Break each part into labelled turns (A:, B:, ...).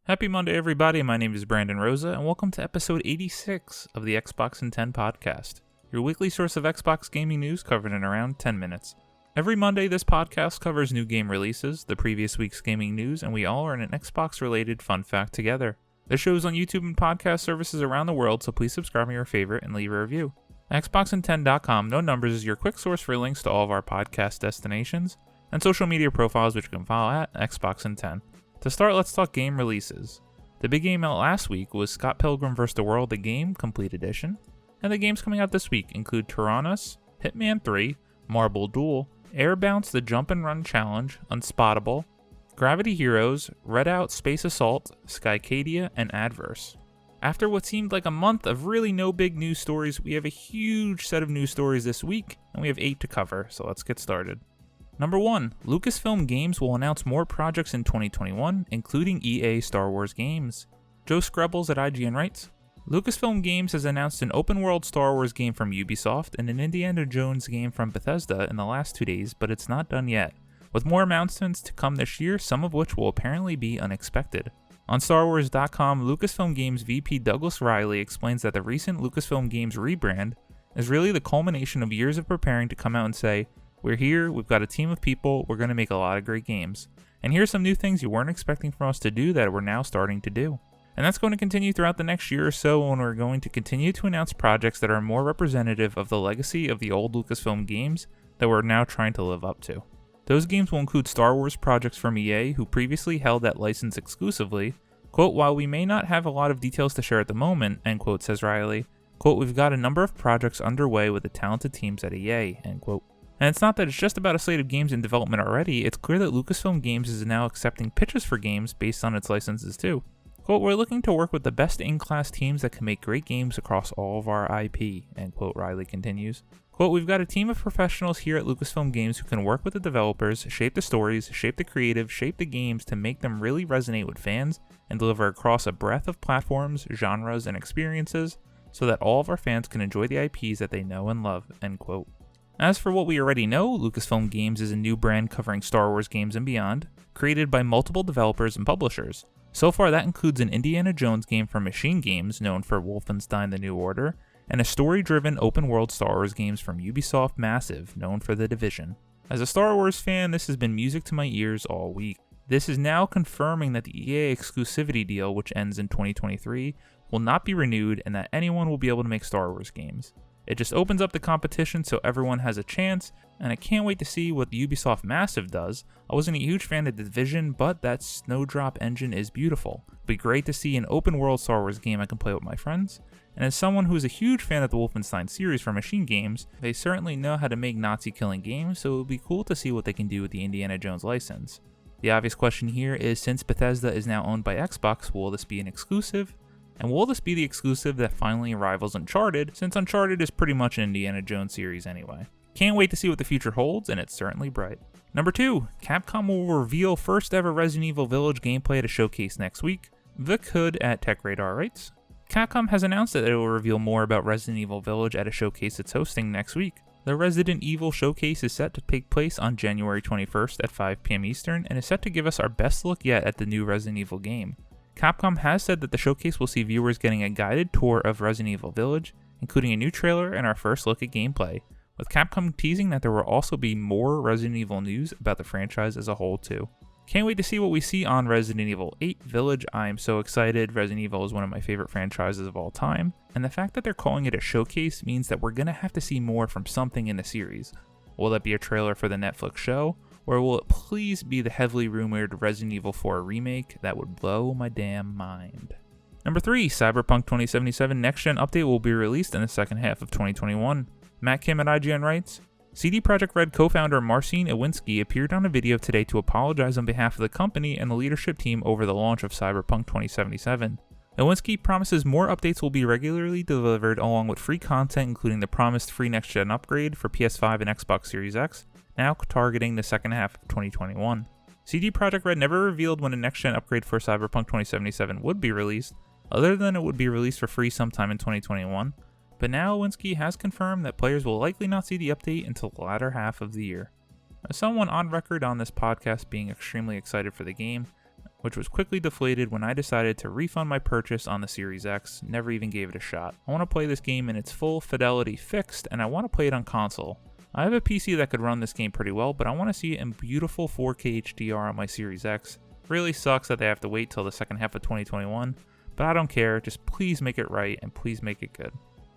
A: Happy Monday, everybody. My name is Brandon Rosa, and welcome to episode 86 of the Xbox in 10 podcast, your weekly source of Xbox gaming news covered in around 10 minutes. Every Monday, this podcast covers new game releases, the previous week's gaming news, and we all learn an Xbox-related fun fact together. The show's on YouTube and podcast services around the world, so please subscribe to your favorite and leave a review. Xboxin10.com, no numbers, is your quick source for links to all of our podcast destinations and social media profiles, which you can follow at Xboxin10. To start, let's talk game releases. The big game out last week was Scott Pilgrim vs. the World, the Game Complete Edition, and the games coming out this week include Tyrannus, Hitman 3, Marble Duel, Airbounce the Jump and Run Challenge, Unspottable, Gravity Heroes, Redout Space Assault, Skycadia, and Adverse. After what seemed like a month of really no big news stories, we have a huge set of news stories this week, and we have 8 to cover, so let's get started. Number 1, Lucasfilm Games will announce more projects in 2021, including EA Star Wars games. Joe Screbbles at IGN writes, Lucasfilm Games has announced an open-world Star Wars game from Ubisoft and an Indiana Jones game from Bethesda in the last 2 days, but it's not done yet, with more announcements to come this year, some of which will apparently be unexpected. On StarWars.com, Lucasfilm Games VP Douglas Riley explains that the recent Lucasfilm Games rebrand is really the culmination of years of preparing to come out and say, we're here, we've got a team of people, we're going to make a lot of great games. And here's some new things you weren't expecting from us to do that we're now starting to do. And that's going to continue throughout the next year or so when we're going to continue to announce projects that are more representative of the legacy of the old Lucasfilm games that we're now trying to live up to. Those games will include Star Wars projects from EA, who previously held that license exclusively. Quote, while we may not have a lot of details to share at the moment, end quote, says Riley, quote, we've got a number of projects underway with the talented teams at EA, end quote. And it's not that it's just about a slate of games in development already, it's clear that Lucasfilm Games is now accepting pitches for games based on its licenses too. Quote, we're looking to work with the best in-class teams that can make great games across all of our IP, end quote, Riley continues. Quote, we've got a team of professionals here at Lucasfilm Games who can work with the developers, shape the stories, shape the creative, shape the games to make them really resonate with fans and deliver across a breadth of platforms, genres, and experiences so that all of our fans can enjoy the IPs that they know and love, end quote. As for what we already know, Lucasfilm Games is a new brand covering Star Wars games and beyond, created by multiple developers and publishers. So far that includes an Indiana Jones game from Machine Games, known for Wolfenstein: The New Order, and a story-driven open-world Star Wars games from Ubisoft Massive, known for The Division. As a Star Wars fan, this has been music to my ears all week. This is now confirming that the EA Exclusivity deal, which ends in 2023, will not be renewed and that anyone will be able to make Star Wars games. It just opens up the competition so everyone has a chance, and I can't wait to see what the Ubisoft Massive does. I wasn't a huge fan of The Division, but that Snowdrop engine is beautiful. It'd be great to see an open world Star Wars game I can play with my friends. And as someone who is a huge fan of the Wolfenstein series from Machine Games, they certainly know how to make Nazi killing games, so it would be cool to see what they can do with the Indiana Jones license. The obvious question here is, since Bethesda is now owned by Xbox, will this be an exclusive? And will this be the exclusive that finally rivals Uncharted, since Uncharted is pretty much an Indiana Jones series anyway? Can't wait to see what the future holds, and it's certainly bright. Number 2, Capcom will reveal first ever Resident Evil Village gameplay at a showcase next week. Vic Hood at TechRadar writes, Capcom has announced that it will reveal more about Resident Evil Village at a showcase it's hosting next week. The Resident Evil showcase is set to take place on January 21st at 5 p.m. Eastern, and is set to give us our best look yet at the new Resident Evil game. Capcom has said that the showcase will see viewers getting a guided tour of Resident Evil Village, including a new trailer and our first look at gameplay, with Capcom teasing that there will also be more Resident Evil news about the franchise as a whole too. Can't wait to see what we see on Resident Evil 8 Village. I am so excited. Resident Evil is one of my favorite franchises of all time, and the fact that they're calling it a showcase means that we're going to have to see more from something in the series. Will that be a trailer for the Netflix show? Or will it please be the heavily rumored Resident Evil 4 remake? That would blow my damn mind. Number 3, Cyberpunk 2077 next-gen update will be released in the second half of 2021. Matt Kim at IGN writes, CD Projekt Red co-founder Marcin Iwinski appeared on a video today to apologize on behalf of the company and the leadership team over the launch of Cyberpunk 2077. Iwinski promises more updates will be regularly delivered along with free content, including the promised free next-gen upgrade for PS5 and Xbox Series X, now targeting the second half of 2021. CD Projekt Red never revealed when a next-gen upgrade for Cyberpunk 2077 would be released, other than it would be released for free sometime in 2021, but now Iwinski has confirmed that players will likely not see the update until the latter half of the year. As someone on record on this podcast being extremely excited for the game, which was quickly deflated when I decided to refund my purchase on the Series X, never even gave it a shot. I want to play this game in its full fidelity fixed, and I want to play it on console. I have a PC that could run this game pretty well, but I want to see it in beautiful 4K HDR on my Series X. Really sucks that they have to wait till the second half of 2021, but I don't care, just please make it right and please make it good.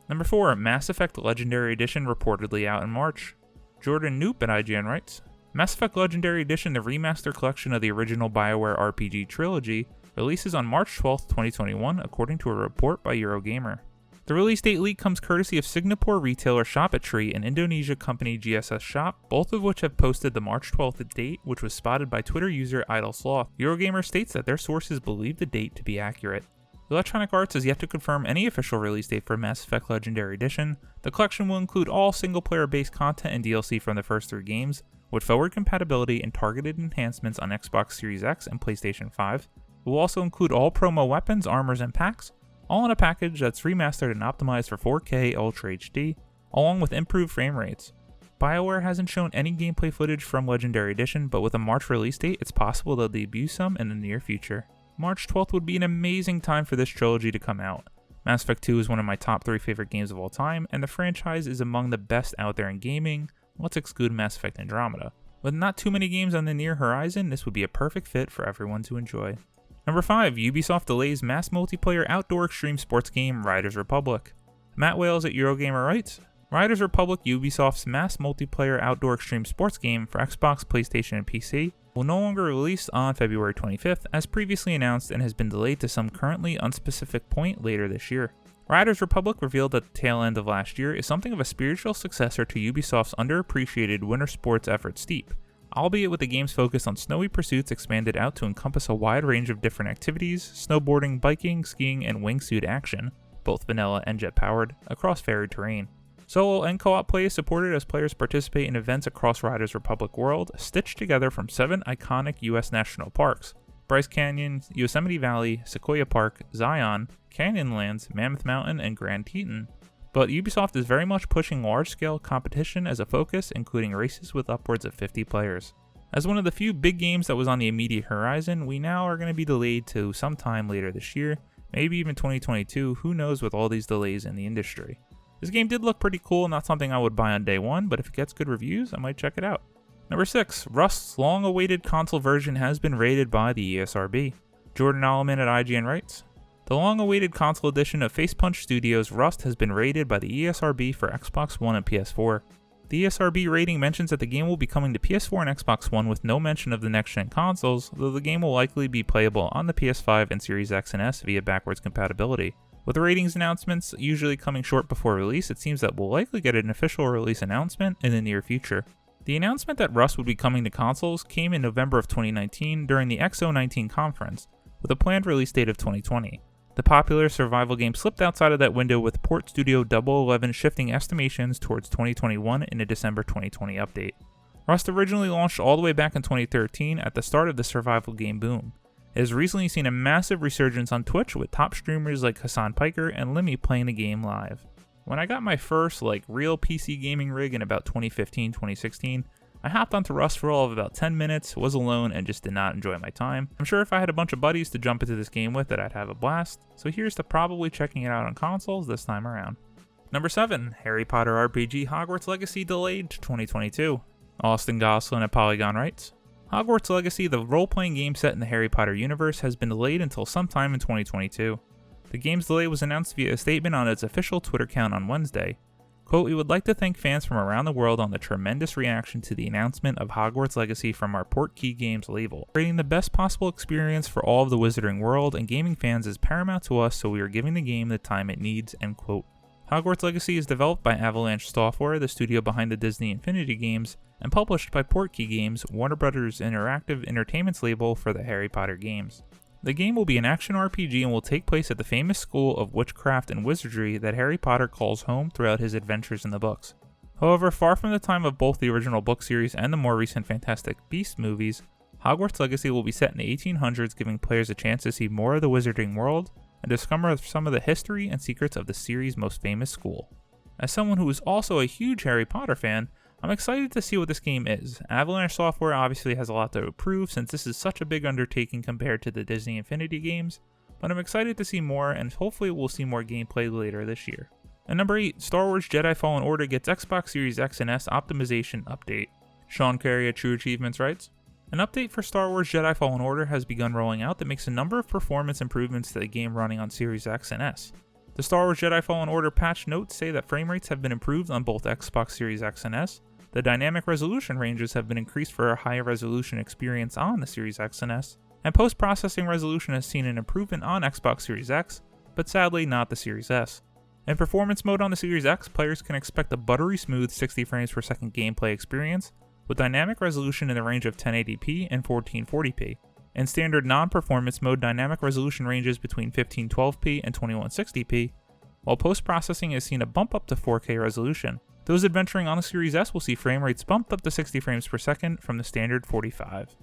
A: Number 4, Mass Effect Legendary Edition reportedly out in March. Jordan Noop at IGN writes, Mass Effect Legendary Edition, the remaster collection of the original BioWare RPG trilogy, releases on March 12, 2021, according to a report by Eurogamer. The release date leak comes courtesy of Singapore retailer Shopatry and Indonesia company GSS Shop, both of which have posted the March 12th date, which was spotted by Twitter user Idle Sloth. Eurogamer states that their sources believe the date to be accurate. Electronic Arts has yet to confirm any official release date for Mass Effect Legendary Edition. The collection will include all single-player based content and DLC from the first 3 games, with forward compatibility and targeted enhancements on Xbox Series X and PlayStation 5. It will also include all promo weapons, armors, and packs, all in a package that's remastered and optimized for 4K Ultra HD, along with improved frame rates. BioWare hasn't shown any gameplay footage from Legendary Edition, but with a March release date, it's possible they'll debut some in the near future. March 12th would be an amazing time for this trilogy to come out. Mass Effect 2 is one of my top 3 favorite games of all time, and the franchise is among the best out there in gaming. Let's exclude Mass Effect Andromeda. With not too many games on the near horizon, this would be a perfect fit for everyone to enjoy. Number 5, Ubisoft delays mass multiplayer outdoor extreme sports game Riders Republic. Matt Wales at Eurogamer writes, Riders Republic, Ubisoft's mass multiplayer outdoor extreme sports game for Xbox, PlayStation, and PC, will no longer release on February 25th, as previously announced, and has been delayed to some currently unspecific point later this year. Riders Republic, revealed at the tail end of last year, is something of a spiritual successor to Ubisoft's underappreciated winter sports effort Steep, albeit with the game's focus on snowy pursuits expanded out to encompass a wide range of different activities, snowboarding, biking, skiing, and wingsuit action, both vanilla and jet-powered, across varied terrain. Solo and co-op play is supported as players participate in events across Riders Republic world, stitched together from 7 iconic US national parks: Bryce Canyon, Yosemite Valley, Sequoia Park, Zion, Canyonlands, Mammoth Mountain, and Grand Teton. But Ubisoft is very much pushing large-scale competition as a focus, including races with upwards of 50 players. As one of the few big games that was on the immediate horizon, we now are going to be delayed to sometime later this year, maybe even 2022, who knows with all these delays in the industry. This game did look pretty cool, not something I would buy on day one, but if it gets good reviews, I might check it out. Number 6, Rust's long-awaited console version has been rated by the ESRB. Jordan Alleman at IGN writes, the long-awaited console edition of Facepunch Studios' Rust has been rated by the ESRB for Xbox One and PS4. The ESRB rating mentions that the game will be coming to PS4 and Xbox One with no mention of the next-gen consoles, though the game will likely be playable on the PS5 and Series X and S via backwards compatibility. With the ratings announcements usually coming short before release, it seems that we'll likely get an official release announcement in the near future. The announcement that Rust would be coming to consoles came in November of 2019 during the XO19 conference, with a planned release date of 2020. The popular survival game slipped outside of that window, with Port Studio 011 shifting estimations towards 2021 in a December 2020 update. Rust originally launched all the way back in 2013 at the start of the survival game boom. It has recently seen a massive resurgence on Twitch, with top streamers like Hassan Piker and Limmy playing the game live. When I got my first real PC gaming rig in about 2015-2016, I hopped onto Rust for all of about 10 minutes, was alone, and just did not enjoy my time. I'm sure if I had a bunch of buddies to jump into this game with, that I'd have a blast, so here's to probably checking it out on consoles this time around. Number 7, Harry Potter RPG Hogwarts Legacy delayed to 2022. Austin Goslin at Polygon writes, Hogwarts Legacy, the role-playing game set in the Harry Potter universe, has been delayed until sometime in 2022. The game's delay was announced via a statement on its official Twitter account on Wednesday. Quote, we would like to thank fans from around the world on the tremendous reaction to the announcement of Hogwarts Legacy from our Portkey Games label. Creating the best possible experience for all of the Wizarding world and gaming fans is paramount to us, so we are giving the game the time it needs, end quote. Hogwarts Legacy is developed by Avalanche Software, the studio behind the Disney Infinity games, and published by Portkey Games, Warner Bros. Interactive Entertainment's label for the Harry Potter games. The game will be an action RPG and will take place at the famous school of witchcraft and wizardry that Harry Potter calls home throughout his adventures in the books. However, far from the time of both the original book series and the more recent Fantastic Beasts movies, Hogwarts Legacy will be set in the 1800s, giving players a chance to see more of the wizarding world and discover some of the history and secrets of the series' most famous school. As someone who is also a huge Harry Potter fan, I'm excited to see what this game is. Avalanche Software obviously has a lot to prove since this is such a big undertaking compared to the Disney Infinity games, but I'm excited to see more and hopefully we'll see more gameplay later this year. And number 8, Star Wars Jedi Fallen Order gets Xbox Series X and S optimization update. Sean Carey at True Achievements writes, an update for Star Wars Jedi Fallen Order has begun rolling out that makes a number of performance improvements to the game running on Series X and S. The Star Wars Jedi Fallen Order patch notes say that frame rates have been improved on both Xbox Series X and S, the dynamic resolution ranges have been increased for a higher resolution experience on the Series X and S, and post-processing resolution has seen an improvement on Xbox Series X, but sadly not the Series S. In performance mode on the Series X, players can expect a buttery smooth 60 frames per second gameplay experience, with dynamic resolution in the range of 1080p and 1440p. In standard non-performance mode, dynamic resolution ranges between 1512p and 2160p, while post-processing has seen a bump up to 4K resolution. Those adventuring on the Series S will see frame rates bumped up to 60 frames per second from the standard 45.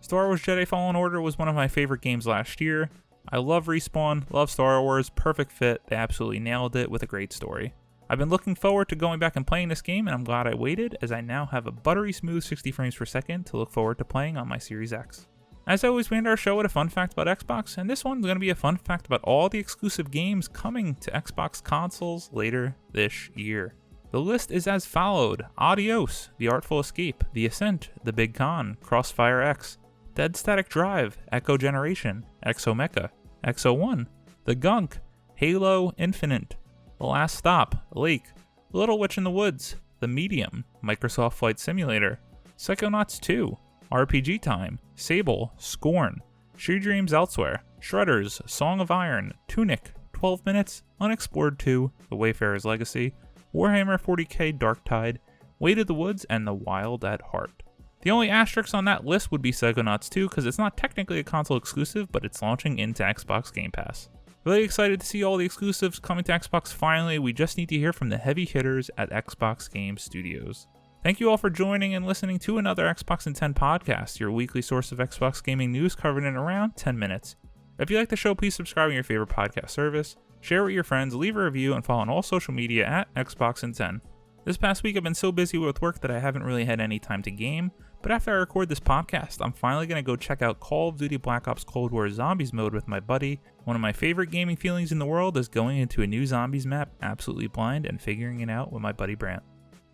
A: Star Wars Jedi Fallen Order was one of my favorite games last year. I love Respawn, love Star Wars, perfect fit, they absolutely nailed it with a great story. I've been looking forward to going back and playing this game, and I'm glad I waited, as I now have a buttery smooth 60 frames per second to look forward to playing on my Series X. As always, we end our show with a fun fact about Xbox, and this one's going to be a fun fact about all the exclusive games coming to Xbox consoles later this year. The list is as followed: Adios, The Artful Escape, The Ascent, The Big Con, Crossfire X, Dead Static Drive, Echo Generation, Exomecha, Exo-1, The Gunk, Halo Infinite, The Last Stop, Lake, Little Witch in the Woods, The Medium, Microsoft Flight Simulator, Psychonauts 2, RPG Time, Sable, Scorn, She Dreams Elsewhere, Shredders, Song of Iron, Tunic, 12 Minutes, Unexplored 2, The Wayfarer's Legacy, Warhammer 40k Darktide, Way to the Woods, and The Wild at Heart. The only asterisk on that list would be Psychonauts 2 because it's not technically a console exclusive, but it's launching into Xbox Game Pass. Really excited to see all the exclusives coming to Xbox finally. We just need to hear from the heavy hitters at Xbox Game Studios. Thank you all for joining and listening to another Xbox in 10 podcast, your weekly source of Xbox gaming news covered in around 10 minutes. If you like the show, please subscribe on your favorite podcast service, share with your friends, leave a review, and follow on all social media at Xbox in 10. This past week I've been so busy with work that I haven't really had any time to game, but after I record this podcast, I'm finally going to go check out Call of Duty Black Ops Cold War Zombies mode with my buddy. One of my favorite gaming feelings in the world is going into a new Zombies map absolutely blind and figuring it out with my buddy Brant.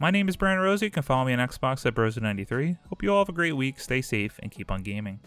A: My name is Brandon Rosa. You can follow me on Xbox at Brosa93. Hope you all have a great week, stay safe, and keep on gaming.